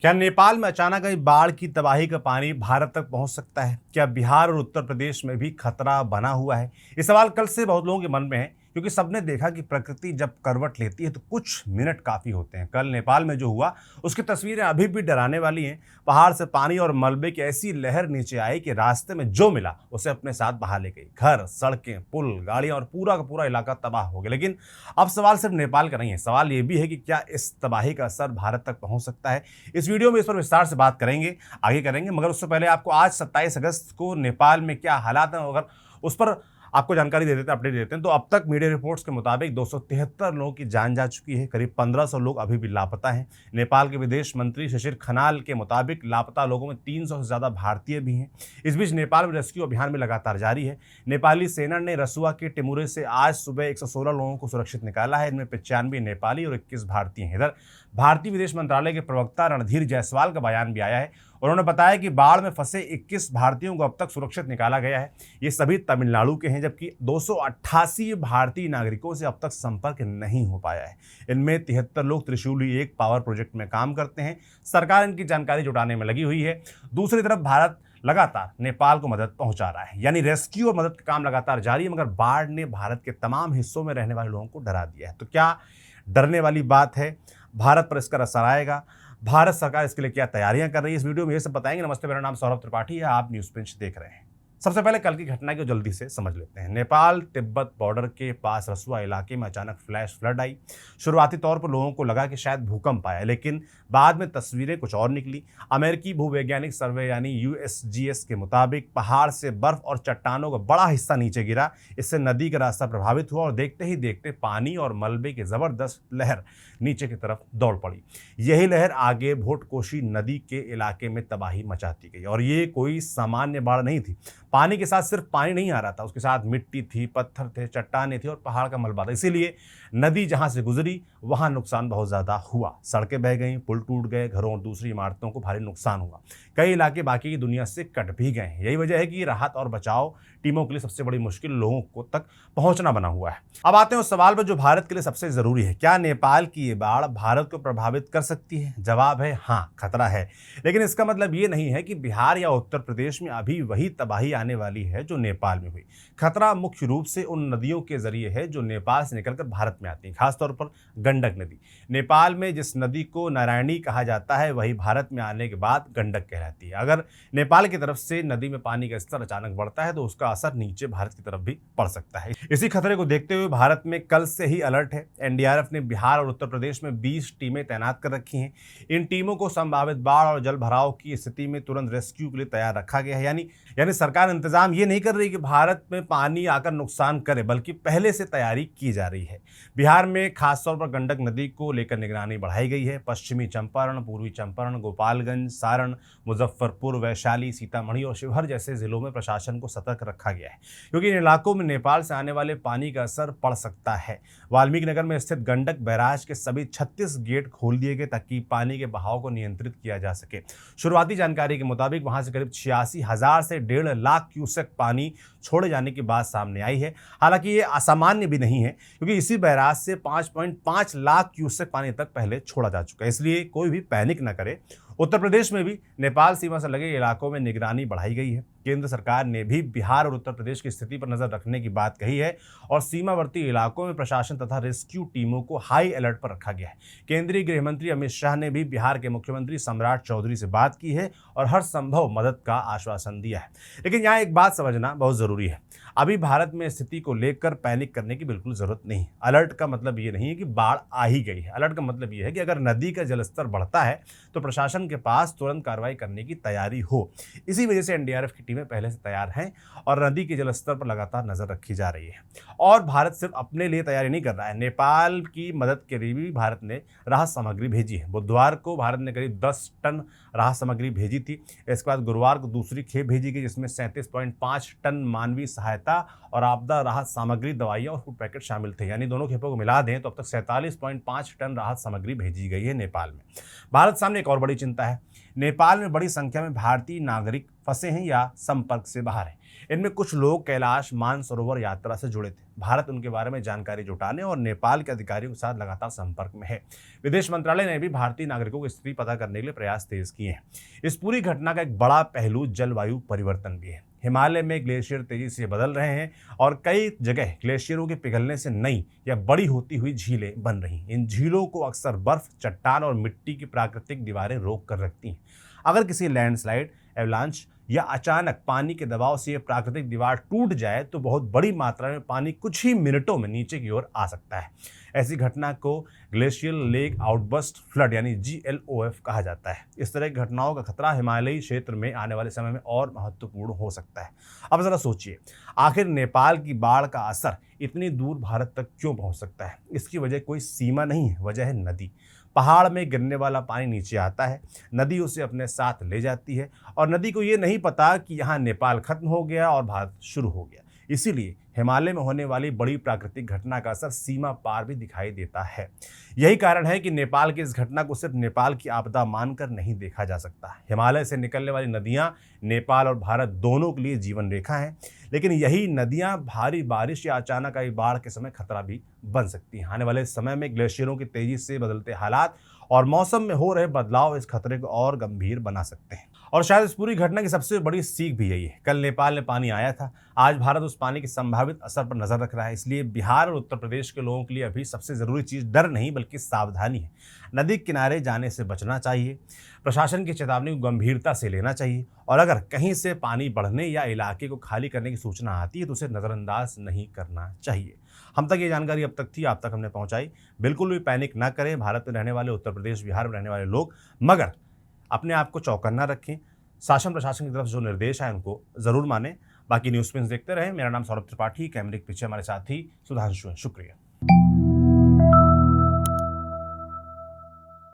क्या नेपाल में अचानक आई बाढ़ की तबाही का पानी भारत तक पहुंच सकता है? क्या बिहार और उत्तर प्रदेश में भी खतरा बना हुआ है? ये सवाल कल से बहुत लोगों के मन में है, क्योंकि सबने देखा कि प्रकृति जब करवट लेती है तो कुछ मिनट काफी होते हैं। कल नेपाल में जो हुआ उसकी तस्वीरें अभी भी डराने वाली हैं। पहाड़ से पानी और मलबे की ऐसी लहर नीचे आई कि रास्ते में जो मिला उसे अपने साथ बहा ले गई। घर, सड़कें, पुल, गाड़ियां और पूरा का पूरा इलाका तबाह हो गया। लेकिन अब सवाल सिर्फ नेपाल का नहीं है, सवाल ये भी है कि क्या इस तबाही का असर भारत तक पहुंच सकता है। इस वीडियो में इस पर विस्तार से बात करेंगे, आगे करेंगे, मगर उससे पहले आपको आज 27 अगस्त को नेपाल में क्या हालात हैं अगर उस पर आपको जानकारी दे देते हैं, अपडेट देते हैं। तो अब तक मीडिया रिपोर्ट्स के मुताबिक 273 लोगों की जान जा चुकी है, करीब 1500 लोग अभी भी लापता हैं। नेपाल के विदेश मंत्री शिशिर खनाल के मुताबिक लापता लोगों में 300 से ज़्यादा भारतीय भी हैं। इस बीच नेपाल में रेस्क्यू अभियान में लगातार जारी है। नेपाली सेना ने रसुआ के टिमुरे से आज सुबह 116 लोगों को सुरक्षित निकाला है। इनमें 95 नेपाली और 21 भारतीय हैं। इधर भारतीय विदेश मंत्रालय के प्रवक्ता रणधीर जायसवाल का बयान भी आया है। उन्होंने बताया कि बाढ़ में फंसे 21 भारतीयों को अब तक सुरक्षित निकाला गया है। ये सभी तमिलनाडु के हैं, जबकि 288 भारतीय नागरिकों से अब तक संपर्क नहीं हो पाया है। इनमें 73 लोग त्रिशूली 1 पावर प्रोजेक्ट में काम करते हैं। सरकार इनकी जानकारी जुटाने में लगी हुई है। दूसरी तरफ भारत लगातार नेपाल को मदद पहुंचा रहा है, यानी रेस्क्यू और मदद का काम लगातार जारी है। मगर बाढ़ ने भारत के तमाम हिस्सों में रहने वाले लोगों को डरा दिया है। तो क्या डरने वाली बात है? भारत पर इसका असर आएगा? भारत सरकार इसके लिए क्या तैयारियां कर रही है? इस वीडियो में ये सब बताएंगे। नमस्ते, मेरा नाम सौरभ त्रिपाठी है, आप न्यूज़ पिंच देख रहे हैं। सबसे पहले कल की घटना को जल्दी से समझ लेते हैं। नेपाल तिब्बत बॉर्डर के पास रसुआ इलाके में अचानक फ्लैश फ्लड आई। शुरुआती तौर पर लोगों को लगा कि शायद भूकंप आया, लेकिन बाद में तस्वीरें कुछ और निकली। अमेरिकी भूवैज्ञानिक सर्वे यानी यूएसजीएस के मुताबिक पहाड़ से बर्फ और चट्टानों का बड़ा हिस्सा नीचे गिरा। इससे नदी का रास्ता प्रभावित हुआ और देखते ही देखते पानी और मलबे की जबरदस्त लहर नीचे की तरफ दौड़ पड़ी। यही लहर आगे भोटकोशी नदी के इलाके में तबाही मचाती गई। और ये कोई सामान्य बाढ़ नहीं थी। पानी के साथ सिर्फ पानी नहीं आ रहा था, उसके साथ मिट्टी थी, पत्थर थे, चट्टानें थी और पहाड़ का मलबा था। इसीलिए नदी जहां से गुजरी वहां नुकसान बहुत ज्यादा हुआ। सड़कें बह गईं, पुल टूट गए, घरों और दूसरी इमारतों को भारी नुकसान हुआ। कई इलाके बाकी की दुनिया से कट भी गए हैं। यही वजह है कि राहत और बचाव टीमों के लिए सबसे बड़ी मुश्किल लोगों को तक पहुंचना बना हुआ है। अब आते हैं उस सवाल पर जो भारत के लिए सबसे जरूरी है। क्या नेपाल की ये बाढ़ भारत को प्रभावित कर सकती है? जवाब है हाँ, खतरा है। लेकिन इसका मतलब ये नहीं है कि बिहार या उत्तर प्रदेश में अभी वही तबाही आने वाली है जो नेपाल में हुई। खतरा मुख्य रूप से उन नदियों के जरिए है जो नेपाल से निकलकर भारत में आती हैं, खासतौर पर गंडक नदी। नेपाल में जिस नदी को नारायणी कहा जाता है वही भारत में आने के बाद गंडक कहलाती है। अगर नेपाल की तरफ से नदी में पानी का स्तर अचानक बढ़ता है तो उसका असर नीचे भारत की तरफ भी पड़ सकता है। इसी खतरे को देखते हुए भारत में कल से ही अलर्ट है। एनडीआरएफ ने बिहार और उत्तर प्रदेश में 20 टीमें तैनात कर रखी हैं। इन टीमों को संभावित बाढ़ और जल भराव की स्थिति में तुरंत रेस्क्यू के लिए तैयार रखा गया है। यानी सरकार इंतजाम ये नहीं कर रही कि भारत में पानी आकर नुकसान करे, बल्कि पहले से तैयारी की जा रही है। बिहार में खासतौर पर गंडक नदी को लेकर निगरानी बढ़ाई गई है। पश्चिमी चंपारण, पूर्वी चंपारण, गोपालगंज, सारण, मुजफ्फरपुर, वैशाली, सीतामढ़ी और शिवहर जैसे जिलों में प्रशासन को सतर्क रखा गया है, क्योंकि इन इलाकों में नेपाल से आने वाले पानी का असर पड़ सकता है। वाल्मीकि नगर में स्थित गंडक बैराज के सभी 36 गेट खोल दिए गए ताकि पानी के बहाव को नियंत्रित किया जा सके। शुरुआती जानकारी के मुताबिक वहां से करीब 86,000 से 1.5 लाख क्यूसेक पानी छोड़े जाने की बात सामने आई है। हालांकि ये असामान्य भी नहीं है, क्योंकि इसी बैराज से 5.5 लाख क्यूसेक पानी तक पहले छोड़ा जा चुका है। इसलिए कोई भी पैनिक न करे। उत्तर प्रदेश में भी नेपाल सीमा से लगे इलाकों में निगरानी बढ़ाई गई है। केंद्र सरकार ने भी बिहार और उत्तर प्रदेश की स्थिति पर नजर रखने की बात कही है और सीमावर्ती इलाकों में प्रशासन तथा रेस्क्यू टीमों को हाई अलर्ट पर रखा गया है। केंद्रीय गृह मंत्री अमित शाह ने भी बिहार के मुख्यमंत्री सम्राट चौधरी से बात की है और हर संभव मदद का आश्वासन दिया है। लेकिन यहाँ एक बात समझना बहुत जरूरी है। अभी भारत में स्थिति को लेकर पैनिक करने की बिल्कुल जरूरत नहीं। अलर्ट का मतलब ये नहीं है कि बाढ़ आ ही गई है। अलर्ट का मतलब ये है कि अगर नदी का जलस्तर बढ़ता है तो प्रशासन के पास तुरंत कार्रवाई करने की तैयारी हो। इसी वजह से एनडीआरएफ की टीमें पहले से तैयार हैं और नदी के जलस्तर पर लगातार नजर रखी जा रही है। और भारत सिर्फ अपने लिए तैयारी नहीं कर रहा है, नेपाल की मदद के लिए भी भारत ने राहत सामग्री भेजी है। बुधवार को भारत ने करीब 10 टन राहत सामग्री भेजी थी। इसके बाद गुरुवार को दूसरी खेप भेजी गई, जिसमें 37.5 टन मानवीय सहायता और आपदा राहत सामग्री, दवाइयां और फूड पैकेट शामिल थे। यानी दोनों खेपों को मिला दें तो अब तक 47.5 टन राहत सामग्री भेजी गई है नेपाल में। भारत सामने एक और बड़ी चिंता बनता है। नेपाल में बड़ी संख्या में भारतीय नागरिक फंसे हैं या संपर्क से बाहर हैं। इनमें कुछ लोग कैलाश मानसरोवर यात्रा से जुड़े थे। भारत उनके बारे में जानकारी जुटाने और नेपाल के अधिकारियों के साथ लगातार संपर्क में है। विदेश मंत्रालय ने भी भारतीय नागरिकों की स्थिति पता करने के लिए प्रयास तेज किए हैं। इस पूरी घटना का एक बड़ा पहलू जलवायु परिवर्तन भी है। हिमालय में ग्लेशियर तेजी से बदल रहे हैं और कई जगह ग्लेशियरों के पिघलने से नई या बड़ी होती हुई झीलें बन रही हैं। इन झीलों को अक्सर बर्फ, चट्टान और मिट्टी की प्राकृतिक दीवारें रोक कर रखती हैं। अगर किसी लैंडस्लाइड, एवलांच या अचानक पानी के दबाव से यह प्राकृतिक दीवार टूट जाए तो बहुत बड़ी मात्रा में पानी कुछ ही मिनटों में नीचे की ओर आ सकता है। ऐसी घटना को ग्लेशियल लेक आउटबर्स्ट फ्लड यानी GLOF कहा जाता है। इस तरह की घटनाओं का खतरा हिमालयी क्षेत्र में आने वाले समय में और महत्वपूर्ण हो सकता है। अब जरा सोचिए, आखिर नेपाल की बाढ़ का असर इतनी दूर भारत तक क्यों पहुंच सकता है? इसकी वजह कोई सीमा नहीं है, वजह है नदी। पहाड़ में गिरने वाला पानी नीचे आता है, नदी उसे अपने साथ ले जाती है और नदी को ये नहीं पता कि यहाँ नेपाल खत्म हो गया और भारत शुरू हो गया। इसीलिए हिमालय में होने वाली बड़ी प्राकृतिक घटना का असर सीमा पार भी दिखाई देता है। यही कारण है कि नेपाल की इस घटना को सिर्फ नेपाल की आपदा मानकर नहीं देखा जा सकता। हिमालय से निकलने वाली नदियां नेपाल और भारत दोनों के लिए जीवन रेखा हैं, लेकिन यही नदियां भारी बारिश या अचानक आई बाढ़ के समय खतरा भी बन सकती हैं। आने वाले समय में ग्लेशियरों की तेजी से बदलते हालात और मौसम में हो रहे बदलाव इस खतरे को और गंभीर बना सकते हैं। और शायद इस पूरी घटना की सबसे बड़ी सीख भी यही है। कल नेपाल में पानी आया था, आज भारत उस पानी के संभावित असर पर नजर रख रहा है। इसलिए बिहार और उत्तर प्रदेश के लोगों के लिए अभी सबसे जरूरी चीज डर नहीं बल्कि सावधानी है। नदी किनारे जाने से बचना चाहिए, प्रशासन की चेतावनी को गंभीरता से लेना चाहिए और अगर कहीं से पानी बढ़ने या इलाके को खाली करने की सूचना आती है तो उसे नजरअंदाज नहीं करना चाहिए। हम तक ये जानकारी अब तक थी, आप तक हमने पहुंचाई। बिल्कुल भी पैनिक ना करें, भारत में रहने वाले, उत्तर प्रदेश बिहार में रहने वाले लोग, मगर अपने आप को चौकन्ना रखें। शासन प्रशासन की तरफ जो निर्देश है उनको जरूर मानें। बाकी न्यूज़ पिंस देखते रहें। मेरा नाम सौरभ त्रिपाठी, कैमरे के पीछे हमारे साथी सुधांशु हैं। शुक्रिया।